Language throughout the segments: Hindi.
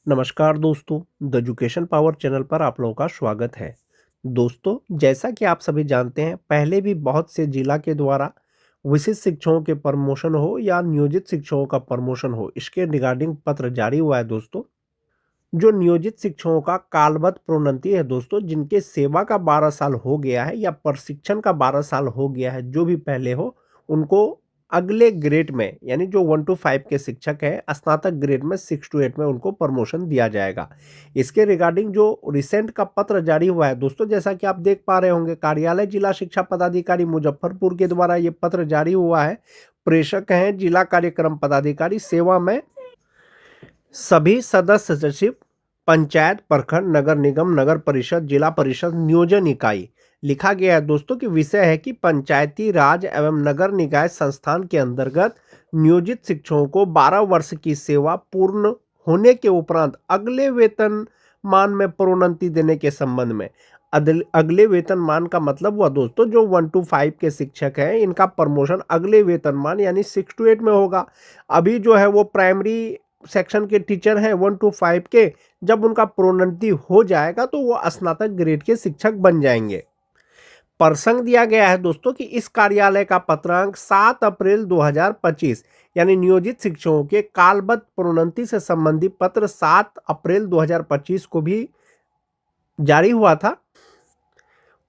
नमस्कार दोस्तों, द एजुकेशन पावर चैनल पर आप लोगों का स्वागत है। दोस्तों, जैसा कि आप सभी जानते हैं, पहले भी बहुत से जिला के द्वारा विशिष्ट शिक्षकों के प्रमोशन हो या नियोजित शिक्षकों का प्रमोशन हो, इसके रिगार्डिंग पत्र जारी हुआ है दोस्तों। जो नियोजित शिक्षकों का कालबद्ध प्रोन्नति है दोस्तों, जिनके सेवा का 12 साल हो गया है या प्रशिक्षण का 12 साल हो गया है, जो भी पहले हो, उनको अगले ग्रेड में यानी जो 1 टू 5 के शिक्षक हैं, स्नातक ग्रेड में 6 टू 8 में उनको प्रमोशन दिया जाएगा। इसके रिगार्डिंग जो रिसेंट का पत्र जारी हुआ है दोस्तों, जैसा कि आप देख पा रहे होंगे, कार्यालय जिला शिक्षा पदाधिकारी मुजफ्फरपुर के द्वारा ये पत्र जारी हुआ है। प्रेषक हैं जिला कार्यक्रम पदाधिकारी, सेवा में सभी सदस्य सचिव, पंचायत, प्रखंड, नगर निगम, नगर परिषद, जिला परिषद, नियोजन इकाई। लिखा गया है दोस्तों कि विषय है कि पंचायती राज एवं नगर निकाय संस्थान के अंतर्गत नियोजित शिक्षकों को 12 वर्ष की सेवा पूर्ण होने के उपरांत अगले वेतनमान में प्रोन्नति देने के संबंध में। अगले वेतनमान का मतलब हुआ दोस्तों, जो 1 टू 5 के शिक्षक हैं, इनका प्रमोशन अगले वेतनमान यानी 6 टू 8 में होगा। अभी जो है वो प्राइमरी सेक्शन के टीचर हैं 1 टू 5 के, जब उनका प्रोन्नति हो जाएगा तो वो स्नातक ग्रेड के शिक्षक बन जाएंगे। प्रसंग दिया गया है दोस्तों कि इस कार्यालय का पत्रांक 7 अप्रैल 2025 यानी नियोजित शिक्षकों के कालबद्ध प्रोन्नति से संबंधित पत्र 7 अप्रैल 2025 को भी जारी हुआ था।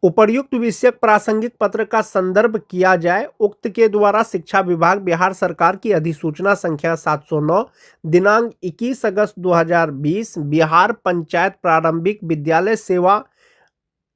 उपर्युक्त विषयक प्रासंगिक पत्र का संदर्भ किया जाए। उक्त के द्वारा शिक्षा विभाग बिहार सरकार की अधिसूचना संख्या 709 दिनांक 21 अगस्त 2020 बिहार पंचायत प्रारंभिक विद्यालय सेवा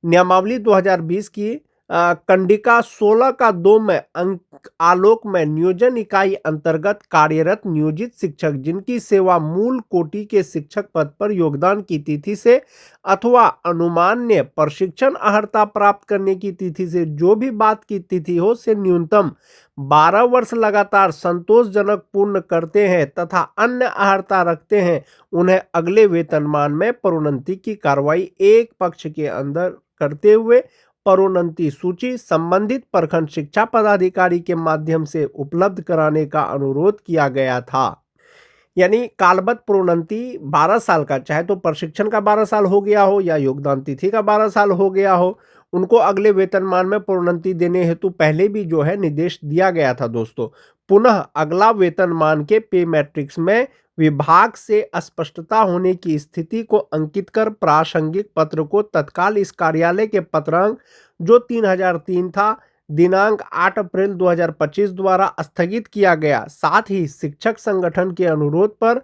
नियमावली 2020 की कंडिका 16 का 2 में अंक आलोक में नियोजन इकाई अंतर्गत कार्यरत नियोजित शिक्षक जिनकी सेवा मूल कोटि के शिक्षक पद पर योगदान की तिथि से अथवा अनुमान्य प्रशिक्षण अर्हता प्राप्त करने की तिथि से जो भी बात की तिथि हो से न्यूनतम 12 वर्ष लगातार संतोषजनक पूर्ण करते हैं तथा अन्य अर्हता रखते हैं, उन्हें अगले वेतनमान में प्रोन्नति की कार्रवाई एक पक्ष के अंदर करते हुए प्रोन्नति सूची संबंधित प्रखंड शिक्षा पदाधिकारी के माध्यम से उपलब्ध कराने का अनुरोध किया गया था। यानी कालबद्ध प्रोन्नति 12 साल का, चाहे तो प्रशिक्षण का 12 साल हो गया हो या योगदान तिथि का 12 साल हो गया हो, उनको अगले वेतनमान में प्रोन्नति देने हेतु पहले भी जो है निर्देश दिया गया था दोस्तों। पुनः अगला वेतनमान के पे मैट्रिक्स में विभाग से अस्पष्टता होने की स्थिति को अंकित कर प्रासंगिक पत्र को तत्काल इस कार्यालय के पत्रांक जो 3003 था दिनांक 8 अप्रैल 2025 द्वारा स्थगित किया गया। साथ ही शिक्षक संगठन के अनुरोध पर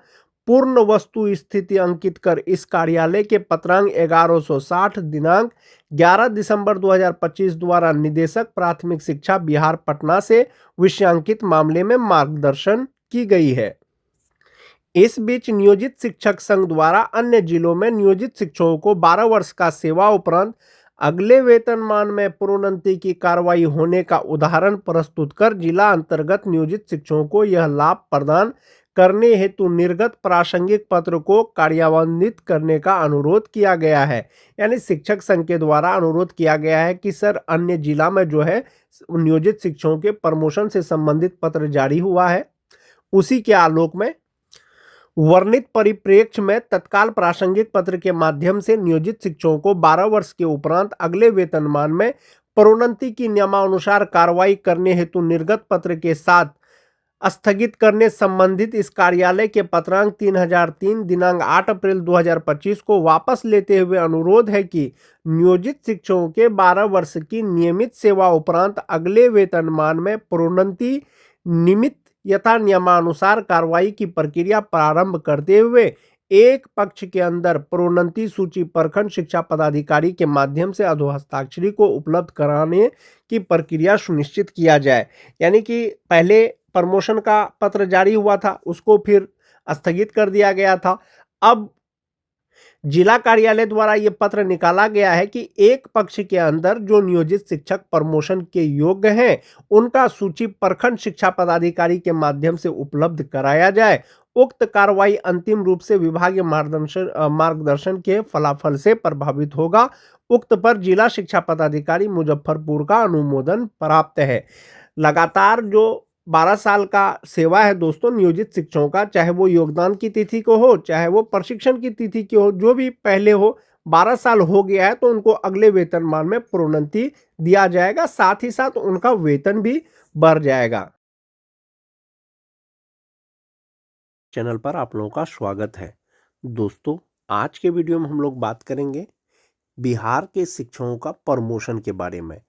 पूर्ण वस्तु स्थिति अंकित कर इस कार्यालय के पत्रांक 1160 दिनांक 11 दिसंबर 2025 द्वारा निदेशक प्राथमिक शिक्षा बिहार पटना से विषयांकित मामले में मार्गदर्शन की गई है। इस बीच नियोजित शिक्षक संघ द्वारा अन्य जिलों में नियोजित शिक्षकों को 12 वर्ष का सेवा उपरांत अगले वेतनमान में प्रोन्नति की कार्रवाई होने का उदाहरण प्रस्तुत कर जिला अंतर्गत नियोजित शिक्षकों को यह लाभ प्रदान करने हेतु निर्गत प्रासंगिक पत्र को कार्यान्वित करने का अनुरोध किया गया है। यानी शिक्षक संघ के द्वारा अनुरोध किया गया है कि सर, अन्य जिला में जो है नियोजित शिक्षकों के प्रमोशन से संबंधित पत्र जारी हुआ है, उसी के आलोक में वर्णित परिप्रेक्ष्य में तत्काल प्रासंगिक पत्र के माध्यम से नियोजित शिक्षकों को 12 वर्ष के उपरांत अगले वेतनमान में प्रोन्नति की नियमानुसार कार्रवाई करने हेतु निर्गत पत्र के साथ स्थगित करने संबंधित इस कार्यालय के पत्रांक 3003 दिनांक 8 अप्रैल 2025 को वापस लेते हुए अनुरोध है कि नियोजित शिक्षकों के 12 वर्ष की नियमित सेवा उपरांत अगले वेतनमान में प्रोन्नति निमित्त यथा नियमानुसार कार्रवाई की प्रक्रिया प्रारंभ करते हुए एक पक्ष के अंदर प्रोन्नति सूची प्रखंड शिक्षा पदाधिकारी के माध्यम से अधोहस्ताक्षरी को उपलब्ध कराने की प्रक्रिया सुनिश्चित किया जाए। यानी कि पहले प्रमोशन का पत्र जारी हुआ था, उसको फिर स्थगित कर दिया गया था। अब जिला कार्यालय द्वारा यह पत्र निकाला गया है कि एक पक्ष के अंदर जो नियोजित शिक्षक प्रमोशन के योग्य हैं, उनका सूची प्रखंड शिक्षा पदाधिकारी के माध्यम से उपलब्ध कराया जाए। उक्त कार्रवाई अंतिम रूप से विभागीय मार्गदर्शन के फलाफल से प्रभावित होगा। उक्त पर जिला शिक्षा पदाधिकारी मुजफ्फरपुर का अनुमोदन प्राप्त है। लगातार जो 12 साल का सेवा है दोस्तों नियोजित शिक्षकों का, चाहे वो योगदान की तिथि को हो, चाहे वो प्रशिक्षण की तिथि की हो, जो भी पहले हो, 12 साल हो गया है तो उनको अगले वेतनमान में प्रोन्नति दिया जाएगा, साथ ही साथ उनका वेतन भी बढ़ जाएगा। चैनल पर आप लोगों का स्वागत है। दोस्तों, आज के वीडियो में हम लोग बात करेंगे बिहार के शिक्षकों का प्रमोशन के बारे में।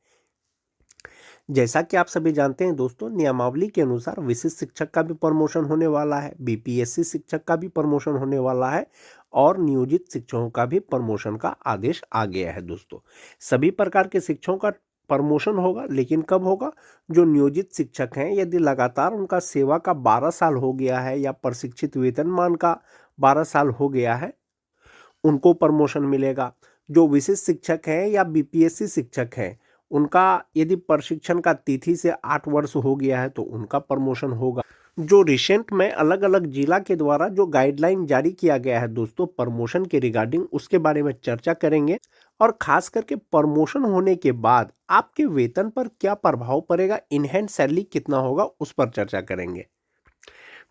जैसा कि आप सभी जानते हैं दोस्तों, नियमावली के अनुसार विशिष्ट शिक्षक का भी प्रमोशन होने वाला है, बीपीएससी शिक्षक का भी प्रमोशन होने वाला है और नियोजित शिक्षकों का भी प्रमोशन का आदेश आ गया है दोस्तों। सभी प्रकार के शिक्षकों का प्रमोशन होगा, लेकिन कब होगा? जो नियोजित शिक्षक हैं, यदि लगातार उनका सेवा का 12 साल हो गया है या प्रशिक्षित वेतनमान का 12 साल हो गया है, उनको प्रमोशन मिलेगा। जो विशिष्ट शिक्षक हैं या बीपीएससी शिक्षक हैं, उनका यदि प्रशिक्षण का तिथि से 8 वर्ष हो गया है तो उनका प्रमोशन होगा। जो रिसेंट में अलग अलग जिला के द्वारा जो गाइडलाइन जारी किया गया है दोस्तों प्रमोशन के रिगार्डिंग, उसके बारे में चर्चा करेंगे और खास करके प्रमोशन होने के बाद आपके वेतन पर क्या प्रभाव पड़ेगा, इन हैंड सैलरी कितना होगा, उस पर चर्चा करेंगे।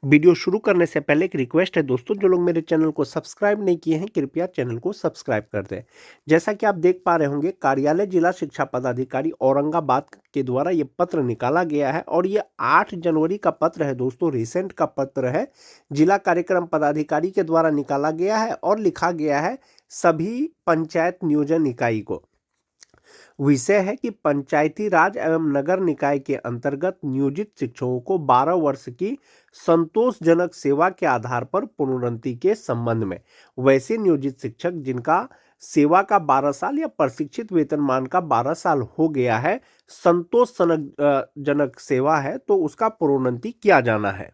वीडियो शुरू करने से पहले एक रिक्वेस्ट है दोस्तों, जो लोग मेरे चैनल को सब्सक्राइब नहीं किए हैं कृपया चैनल को सब्सक्राइब कर दें। जैसा कि आप देख पा रहे होंगे, कार्यालय जिला शिक्षा पदाधिकारी औरंगाबाद के द्वारा ये पत्र निकाला गया है और ये 8 जनवरी का पत्र है दोस्तों, रिसेंट का पत्र है। जिला कार्यक्रम पदाधिकारी के द्वारा निकाला गया है और लिखा गया है सभी पंचायत नियोजन इकाई को। विषय है कि पंचायती राज एवं नगर निकाय के अंतर्गत नियोजित शिक्षकों को 12 वर्ष की संतोषजनक सेवा के आधार पर प्रोन्नति के संबंध में वैसे नियोजित शिक्षक जिनका सेवा का 12 साल या प्रशिक्षित वेतनमान का 12 साल हो गया है, संतोषजनक जनक सेवा है, तो उसका प्रोन्नति किया जाना है।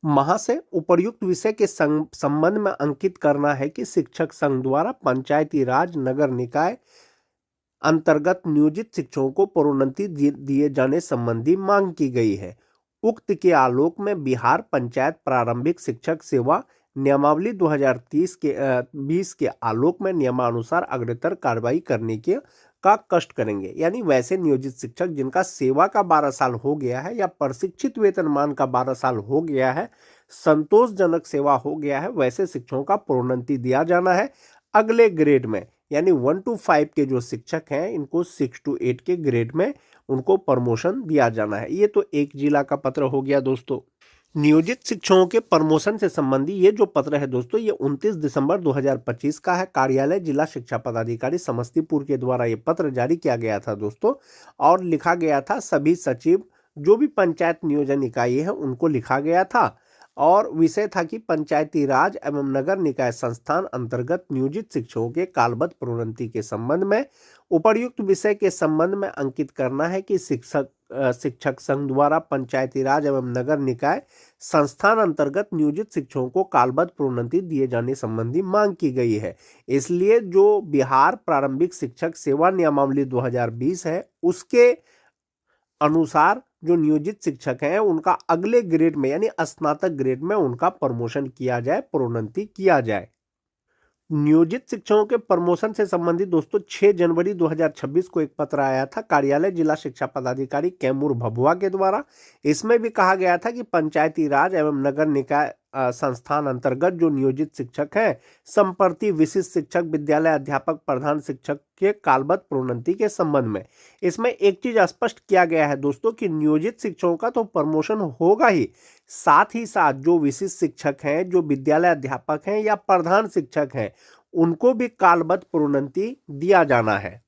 महाशय, उपर्युक्त विषय के संबंध में अंकित करना है कि शिक्षक संघ द्वारा पंचायती राज नगर निकाय अंतर्गत नियोजित शिक्षकों को प्रोन्नति दिए जाने संबंधी मांग की गई है। उक्त के आलोक में बिहार पंचायत प्रारंभिक शिक्षक सेवा नियमावली 2020 के आलोक में नियमानुसार अग्रतर कार्रवाई करने के का कष्ट करेंगे। यानी वैसे नियोजित शिक्षक जिनका सेवा का 12 साल हो गया है या प्रशिक्षित वेतनमान का 12 साल हो गया है, संतोषजनक सेवा हो गया है, वैसे शिक्षकों का प्रोन्नति दिया जाना है अगले ग्रेड में। यानी 1 to 5 के जो शिक्षक हैं, इनको 6 to 8 के ग्रेड में उनको प्रमोशन दिया जाना है। ये तो एक जिला का पत्र हो गया दोस्तों। नियोजित शिक्षकों के प्रमोशन से संबंधी ये जो पत्र है दोस्तों, ये 29 दिसंबर 2025 का है। कार्यालय जिला शिक्षा पदाधिकारी समस्तीपुर के द्वारा ये पत्र जारी किया गया था दोस्तों और लिखा गया था सभी सचिव, जो भी पंचायत नियोजन इकाई है उनको लिखा गया था और विषय था कि पंचायती राज एवं नगर निकाय संस्थान अंतर्गत नियोजित शिक्षकों के कालबद्ध प्रोन्नति के संबंध में उपर्युक्त विषय के संबंध में अंकित करना है कि शिक्षक संघ द्वारा पंचायती राज एवं नगर निकाय संस्थान अंतर्गत नियोजित शिक्षकों को कालबद्ध प्रोन्नति दिए जाने संबंधी मांग की गई है। इसलिए जो बिहार प्रारंभिक शिक्षक सेवा नियमावली 2020 है, उसके अनुसार जो नियोजित शिक्षक हैं उनका अगले ग्रेड में यानी स्नातक ग्रेड में उनका प्रमोशन किया जाए, प्रोन्नति किया जाए। नियोजित शिक्षकों के प्रमोशन से संबंधित दोस्तों 6 जनवरी 2026 को एक पत्र आया था कार्यालय जिला शिक्षा पदाधिकारी कैमूर भभुआ के द्वारा। इसमें भी कहा गया था कि पंचायती राज एवं नगर निकाय संस्थान अंतर्गत जो नियोजित शिक्षक हैं, संप्रति विशिष्ट शिक्षक, विद्यालय अध्यापक, प्रधान शिक्षक के कालबद्ध प्रोन्नति के संबंध में इसमें एक चीज स्पष्ट किया गया है दोस्तों कि नियोजित शिक्षकों का तो प्रमोशन होगा ही, साथ ही साथ जो विशिष्ट शिक्षक हैं, जो विद्यालय अध्यापक हैं या प्रधान शिक्षक हैं, उनको भी कालबद्ध प्रोन्नति दिया जाना है।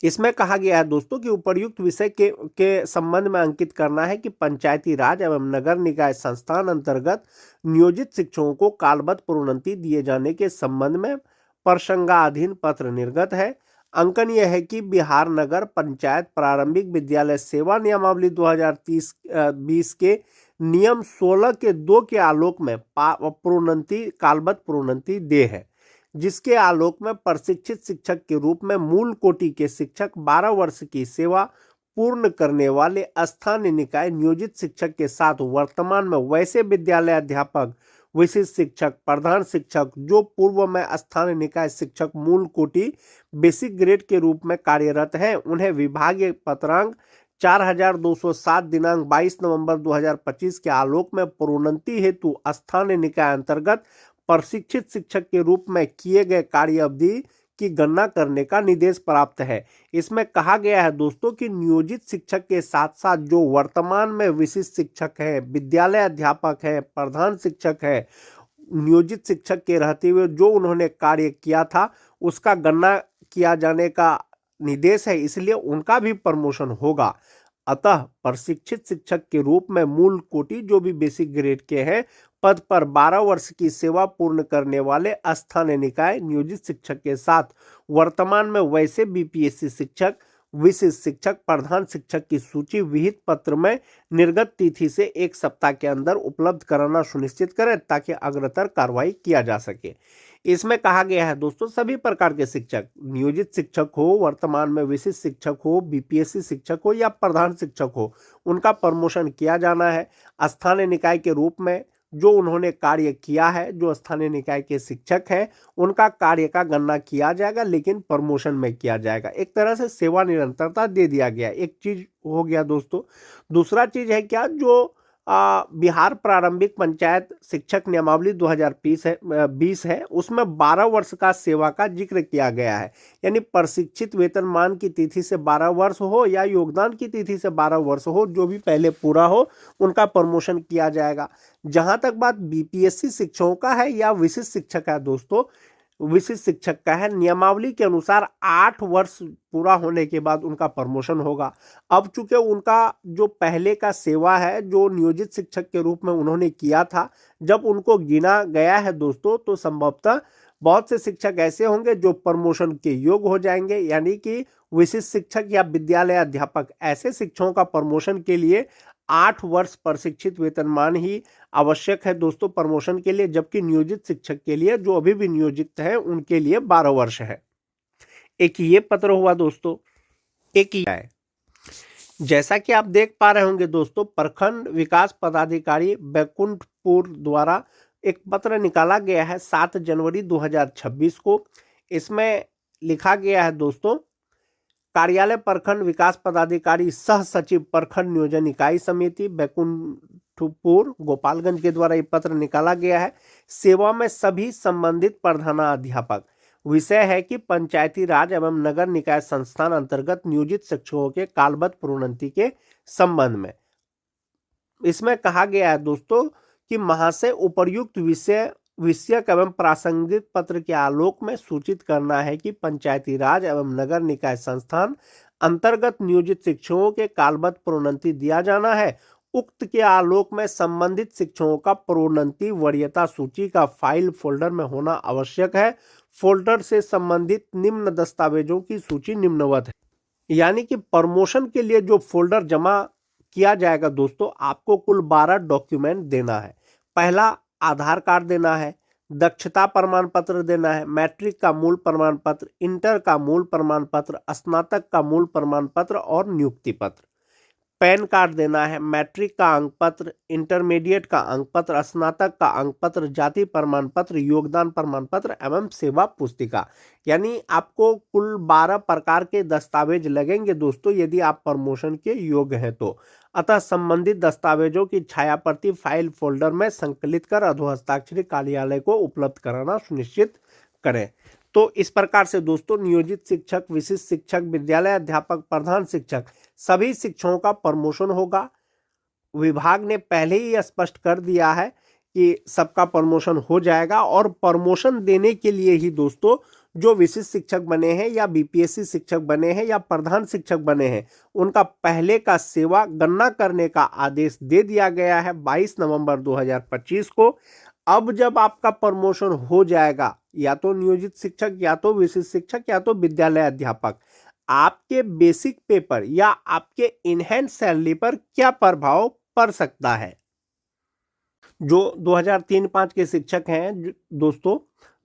इसमें कहा गया है दोस्तों कि उपर्युक्त विषय के संबंध में अंकित करना है कि पंचायती राज एवं नगर निकाय संस्थान अंतर्गत नियोजित शिक्षकों को कालबद्ध प्रोन्नति दिए जाने के संबंध में प्रसंगाधीन पत्र निर्गत है। अंकन यह है कि बिहार नगर पंचायत प्रारंभिक विद्यालय सेवा नियमावली 2020 के नियम 16 के 2 के आलोक में प्रोन्नति कालबद्ध प्रोन्नति दे है, जिसके आलोक में प्रशिक्षित शिक्षक के रूप में मूल कोटि के शिक्षक 12 वर्ष की सेवा पूर्ण करने वाले स्थानीय निकाय नियोजित शिक्षक के साथ वर्तमान में वैसे विद्यालय अध्यापक, विशिष्ट शिक्षक, प्रधान शिक्षक जो पूर्व में स्थानीय निकाय शिक्षक मूल कोटि बेसिक ग्रेड के रूप में कार्यरत हैं, उन्हें विभागीय पत्रांक 4207 दिनांक 22 नवंबर 2025 के आलोक में प्रोन्नति हेतु स्थानीय निकाय अंतर्गत प्रशिक्षित शिक्षक के रूप में किए गए कार्य अवधि की गणना करने का निर्देश प्राप्त है। इसमें कहा गया है दोस्तों कि नियोजित शिक्षक के साथ साथ जो वर्तमान में विशिष्ट शिक्षक है, विद्यालय अध्यापक है, प्रधान शिक्षक है, नियोजित शिक्षक के रहते हुए जो उन्होंने कार्य किया था उसका गणना किया जाने का निर्देश है, इसलिए उनका भी प्रमोशन होगा। अतः प्रशिक्षित शिक्षक के रूप में मूल कोटि जो भी बेसिक ग्रेड के हैं पद पर 12 वर्ष की सेवा पूर्ण करने वाले स्थानीय निकाय नियोजित शिक्षक के साथ वर्तमान में वैसे बीपीएससी शिक्षक, विशिष्ट शिक्षक, प्रधान शिक्षक की सूची विहित पत्र में निर्गत तिथि से 1 सप्ताह के अंदर उपलब्ध कराना सुनिश्चित करें ताकि अग्रतर कार्रवाई किया जा सके। इसमें कहा गया है दोस्तों सभी प्रकार के शिक्षक, नियोजित शिक्षक हो, वर्तमान में विशिष्ट शिक्षक हो, बीपीएससी शिक्षक हो या प्रधान शिक्षक हो, उनका प्रमोशन किया जाना है। स्थानीय निकाय के रूप में जो उन्होंने कार्य किया है, जो स्थानीय निकाय के शिक्षक हैं, उनका कार्य का गणना किया जाएगा, लेकिन प्रमोशन में किया जाएगा। एक तरह से सेवा निरंतरता दे दिया गया। एक चीज हो गया दोस्तों। दूसरा चीज है क्या, जो बिहार प्रारंभिक पंचायत शिक्षक नियमावली 2020 है उसमें 12 वर्ष का सेवा का जिक्र किया गया है। यानी प्रशिक्षित वेतनमान की तिथि से 12 वर्ष हो या योगदान की तिथि से 12 वर्ष हो, जो भी पहले पूरा हो उनका प्रमोशन किया जाएगा। जहां तक बात बीपीएससी शिक्षकों का है या विशिष्ट शिक्षक है दोस्तों, विशिष्ट शिक्षक का है, नियमावली के अनुसार 8 वर्ष पूरा होने के बाद उनका प्रमोशन होगा। अब चूंकि उनका जो पहले का सेवा है जो नियोजित शिक्षक के रूप में उन्होंने किया था, जब उनको गिना गया है दोस्तों, तो संभवतः बहुत से शिक्षक ऐसे होंगे जो प्रमोशन के योग्य हो जाएंगे। यानी कि विशिष्ट शिक्षक या विद्यालय अध्यापक, ऐसे शिक्षकों का प्रमोशन के लिए 8 वर्ष प्रशिक्षित वेतनमान ही आवश्यक है दोस्तों प्रमोशन के लिए, जबकि नियोजित शिक्षक के लिए जो अभी भी नियोजित हैं उनके लिए 12 वर्ष है। एक ये पत्र हुआ दोस्तों। एक ये है, जैसा कि आप देख पा रहे होंगे दोस्तों, प्रखंड विकास पदाधिकारी बैकुंठपुर द्वारा एक पत्र निकाला गया है 7 जनवरी 2026 को। इसमें लिखा गया है दोस्तों, कार्यालय प्रखंड विकास पदाधिकारी सह सचिव प्रखंड नियोजन इकाई समिति बैकुंठपुर गोपालगंज के द्वारा ये पत्र निकाला गया है। सेवा में सभी संबंधित प्रधानाध्यापक। विषय है कि पंचायती राज एवं नगर निकाय संस्थान अंतर्गत नियोजित शिक्षकों के कालबद्ध प्रोन्नति के संबंध में। इसमें कहा गया है दोस्तों कि महाशय उपर्युक्त विषयक एवं प्रासंगिक पत्र के आलोक में सूचित करना है कि पंचायती राज एवं नगर निकाय संस्थान अंतर्गत नियोजित शिक्षकों के कालबद्ध प्रोन्नति दिया जाना है। उक्त के आलोक में संबंधित शिक्षकों का प्रोन्नति वरीयता सूची का फाइल फोल्डर में होना आवश्यक है। फोल्डर से संबंधित निम्न दस्तावेजों की सूची निम्नवत है। यानी कि प्रमोशन के लिए जो फोल्डर जमा किया जाएगा दोस्तों, आपको कुल 12 डॉक्यूमेंट देना है। पहला, आधार कार्ड देना है, दक्षता प्रमाण पत्र देना है, मैट्रिक का मूल प्रमाण पत्र, इंटर का मूल प्रमाण पत्र, स्नातक का मूल प्रमाण पत्र और नियुक्ति पत्र। पैन कार्ड देना है, मैट्रिक का अंक पत्र, इंटरमीडिएट का अंक पत्र, स्नातक का अंक पत्र, जाति प्रमाण पत्र, योगदान प्रमाण पत्र एवं सेवा पुस्तिका। यानी आपको कुल 12 प्रकार के दस्तावेज लगेंगे दोस्तों यदि आप प्रमोशन के योग्य हैं तो। अतः संबंधित दस्तावेजों की छायाप्रति फाइल फोल्डर में संकलित कर अधोहस्ताक्षरी कार्यालय को उपलब्ध कराना सुनिश्चित करें। तो इस प्रकार से दोस्तों नियोजित शिक्षक, विशिष्ट शिक्षक, विद्यालय अध्यापक, प्रधान शिक्षक, सभी शिक्षकों का प्रमोशन होगा। विभाग ने पहले ही स्पष्ट कर दिया है कि सबका प्रमोशन हो जाएगा। और प्रमोशन देने के लिए ही दोस्तों जो विशिष्ट शिक्षक बने हैं या बीपीएससी शिक्षक बने हैं या प्रधान शिक्षक बने हैं, उनका पहले का सेवा गणना करने का आदेश दे दिया गया है 22 नवंबर 2025 को। अब जब आपका प्रमोशन हो जाएगा, या तो नियोजित शिक्षक, या तो विशिष्ट शिक्षक, या तो विद्यालय अध्यापक, आपके बेसिक पेपर या आपके इनहैंड सैलरी पर क्या प्रभाव पड़ सकता है। जो 2003-5 के शिक्षक हैं दोस्तों,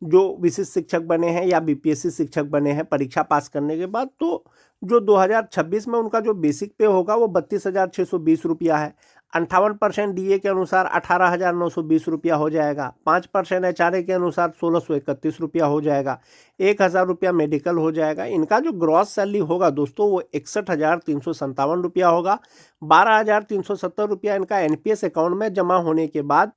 जो विशिष्ट शिक्षक बने हैं या बीपीएससी शिक्षक बने हैं परीक्षा पास करने के बाद, तो जो 2026 में उनका जो बेसिक पे होगा वो 32,620 रुपया है। 58% डीए के अनुसार 18,920 रुपया हो जाएगा। 5% एचआरए के अनुसार 1,631 रुपया हो जाएगा। 1,000 रुपया मेडिकल हो जाएगा। इनका जो ग्रॉस सैलरी होगा दोस्तों वो 61,357 रुपया होगा। 12,370 रुपया इनका एनपीएस अकाउंट में जमा होने के बाद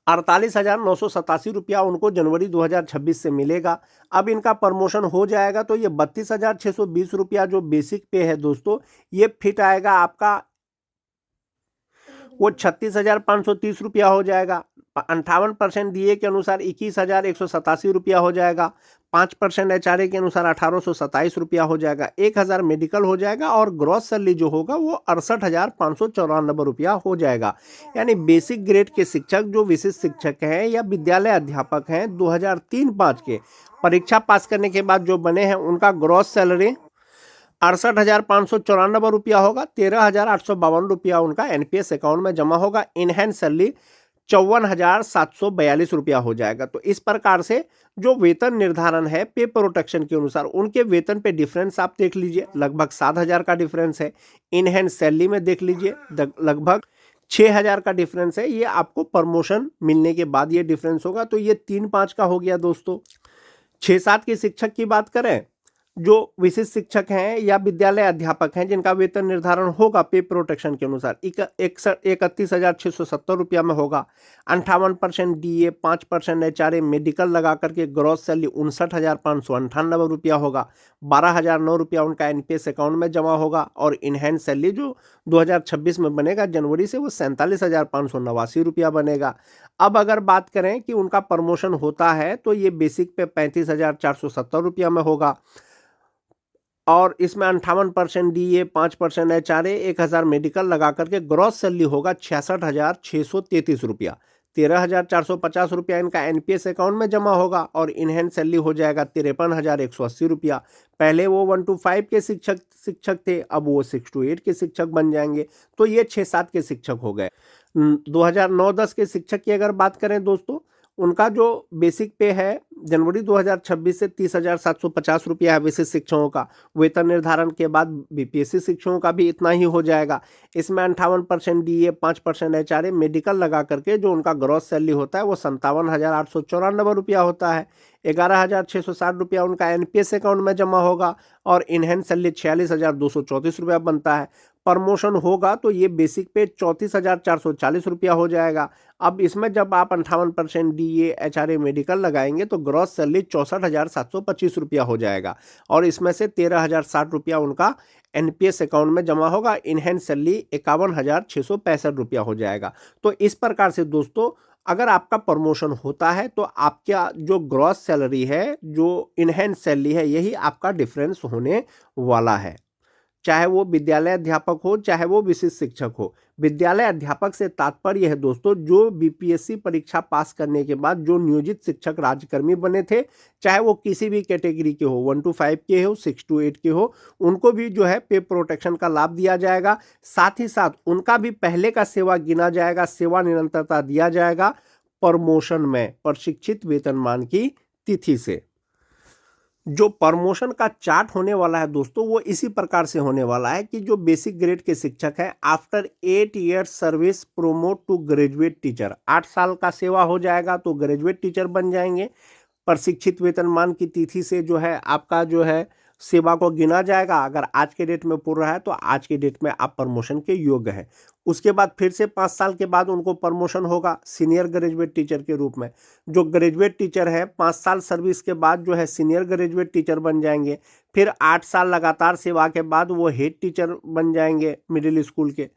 48,987 रुपया उनको जनवरी 2026 से मिलेगा। अब इनका प्रमोशन हो जाएगा तो ये 32,620 रुपया जो बेसिक पे है दोस्तों, ये फिट आएगा आपका, वो 36,530 रुपया हो जाएगा। 58% डीए के अनुसार 21,187 रुपया हो जाएगा। 5% एचआरए के अनुसार 1,827 रुपया हो जाएगा। 1,000 मेडिकल हो जाएगा और ग्रॉस सैलरी जो होगा वो 68,594 रुपया हो जाएगा। यानी बेसिक ग्रेड के शिक्षक जो विशिष्ट शिक्षक हैं या विद्यालय अध्यापक हैं 2003-05 के परीक्षा पास करने के बाद जो बने हैं उनका ग्रॉस सैलरी 68,594 रुपया होगा। 13,852 रुपया उनका एनपीएस अकाउंट में जमा होगा। इनहैंस सैलरी 54,742 रुपया हो जाएगा। तो इस प्रकार से जो वेतन निर्धारण है पे प्रोटेक्शन के अनुसार उनके वेतन पे डिफरेंस आप देख लीजिए, लगभग 7,000 का डिफरेंस है। इनहैंस सैलरी में देख लीजिए लगभग 6,000 का डिफरेंस है। ये आपको प्रमोशन मिलने के बाद ये डिफरेंस होगा। तो ये 3-5 का हो गया दोस्तों। 6-7 के शिक्षक की बात करें, जो विशिष्ट शिक्षक हैं या विद्यालय अध्यापक हैं जिनका वेतन निर्धारण होगा पे प्रोटेक्शन के अनुसार 31,670 रुपया में होगा। 58% डीए, 5% एचआरए मेडिकल लगा करके ग्रॉस सैलरी 59,598 रुपया होगा। 12,009 रुपया उनका एनपीएस अकाउंट में जमा होगा। और इनहैंस सैलरी जो 2026 में बनेगा जनवरी से, वो 47,589 रुपया बनेगा। अब अगर बात करें कि उनका प्रमोशन होता है तो ये बेसिक पे 35,470 रुपया में होगा और इसमें 58% डीए, 5% एचआरए, 1,000 मेडिकल लगा करके ग्रॉस सैलरी होगा 66,633 रुपया। 13,450 रुपया इनका एनपीएस अकाउंट में जमा होगा और इनहैंस सैलरी हो जाएगा 53,180 रुपया। पहले वो 1 to 5 के शिक्षक थे, अब वो 6 to 8 के शिक्षक बन जाएंगे। तो ये 6-7 के शिक्षक हो गए। 2009-10 के शिक्षक की अगर बात करें दोस्तों, उनका जो बेसिक पे है जनवरी 2026 से 30,750 रुपया है विशिष्ट शिक्षकों का। वेतन निर्धारण के बाद बीपीएससी शिक्षकों का भी इतना ही हो जाएगा। इसमें 58% डीए, 5% एचआरए मेडिकल लगा करके जो उनका ग्रॉस सैलरी होता है वो 57,894 रुपया होता है। 11,660 रुपया उनका एनपीएस अकाउंट में जमा होगा और इनहैंस सैलरी 46,234 रुपया बनता है। प्रमोशन होगा तो ये बेसिक पे 34,440 रुपया हो जाएगा। अब इसमें जब आप 58% डीए, एचआरए मेडिकल लगाएंगे तो ग्रॉस सैलरी 64,725 रुपया हो जाएगा और इसमें से 13,060 रुपया उनका एनपीएस अकाउंट में जमा होगा। इनहैंस सैलरी 51,665 रुपया हो जाएगा। तो इस प्रकार से दोस्तों अगर आपका प्रमोशन होता है तो आपका जो ग्रॉस सैलरी है, जो इनहैंस सैलरी है, यही आपका डिफरेंस होने वाला है। चाहे वो विद्यालय अध्यापक हो, चाहे वो विशिष्ट शिक्षक हो। विद्यालय अध्यापक से तात्पर्य है दोस्तों जो बीपीएससी परीक्षा पास करने के बाद जो नियोजित शिक्षक राज्यकर्मी बने थे, चाहे वो किसी भी कैटेगरी के हो, 1 to 5 के हो, 6 to 8 के हो, उनको भी जो है पे प्रोटेक्शन का लाभ दिया जाएगा। साथ ही साथ उनका भी पहले का सेवा गिना जाएगा, सेवा निरंतरता दिया जाएगा प्रमोशन में प्रशिक्षित वेतनमान की तिथि से। जो प्रमोशन का चार्ट होने वाला है दोस्तों वो इसी प्रकार से होने वाला है कि जो बेसिक ग्रेड के शिक्षक हैं after 8 years service promote to graduate teacher, 8 साल का सेवा हो जाएगा तो ग्रेजुएट टीचर बन जाएंगे। प्रशिक्षित वेतनमान की तिथि से जो है आपका जो है सेवा को गिना जाएगा। अगर आज के डेट में पूरा है तो आज के डेट में आप प्रमोशन के योग्य हैं। उसके बाद फिर से 5 साल के बाद उनको प्रमोशन होगा सीनियर ग्रेजुएट टीचर के रूप में। जो ग्रेजुएट टीचर है 5 साल सर्विस के बाद जो है सीनियर ग्रेजुएट टीचर बन जाएंगे। फिर 8 साल लगातार सेवा के बाद वो हेड टीचर बन जाएंगे मिडिल स्कूल के।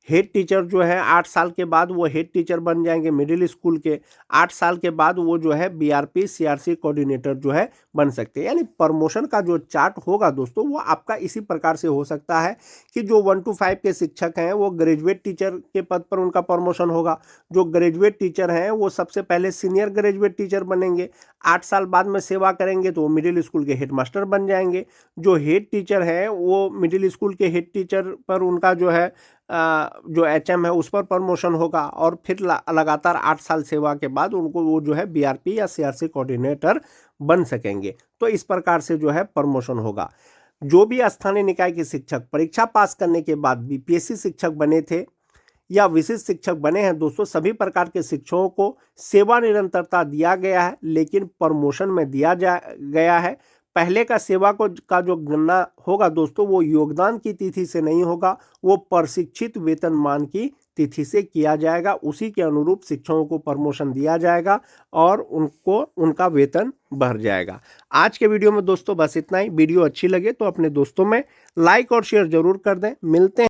हेड टीचर जो है 8 साल के बाद वो हेड टीचर बन जाएंगे मिडिल स्कूल के। 8 साल के बाद वो जो है बीआरपी सीआरसी कोऑर्डिनेटर जो है बन सकते हैं। यानी प्रमोशन का जो चार्ट होगा दोस्तों वो आपका इसी प्रकार से हो सकता है कि जो 1 to 5 के शिक्षक हैं वो ग्रेजुएट टीचर के पद पर उनका प्रमोशन होगा। जो ग्रेजुएट टीचर हैं वो सबसे पहले सीनियर ग्रेजुएट टीचर बनेंगे। 8 साल बाद में सेवा करेंगे तो वो मिडिल स्कूल के हेडमास्टर बन जाएंगे। जो हेड टीचर है वो मिडिल स्कूल के हेड टीचर पर उनका जो है जो एचएम है उस पर प्रमोशन होगा और फिर लगातार 8 साल सेवा के बाद उनको वो जो है बीआरपी या सीआरसी कोऑर्डिनेटर बन सकेंगे। तो इस प्रकार से जो है प्रमोशन होगा। जो भी स्थानीय निकाय के शिक्षक परीक्षा पास करने के बाद बीपीएससी शिक्षक बने थे या विशिष्ट शिक्षक बने हैं दोस्तों, सभी प्रकार के शिक्षकों को सेवा निरंतरता दिया गया है, लेकिन प्रमोशन में दिया गया है। पहले का सेवा का जो गणना होगा दोस्तों, वो योगदान की तिथि से नहीं होगा, वो प्रशिक्षित वेतनमान की तिथि से किया जाएगा। उसी के अनुरूप शिक्षकों को प्रमोशन दिया जाएगा और उनको उनका वेतन बढ़ जाएगा। आज के वीडियो में दोस्तों बस इतना ही। वीडियो अच्छी लगे तो अपने दोस्तों में लाइक और शेयर जरूर कर दें। मिलते हैं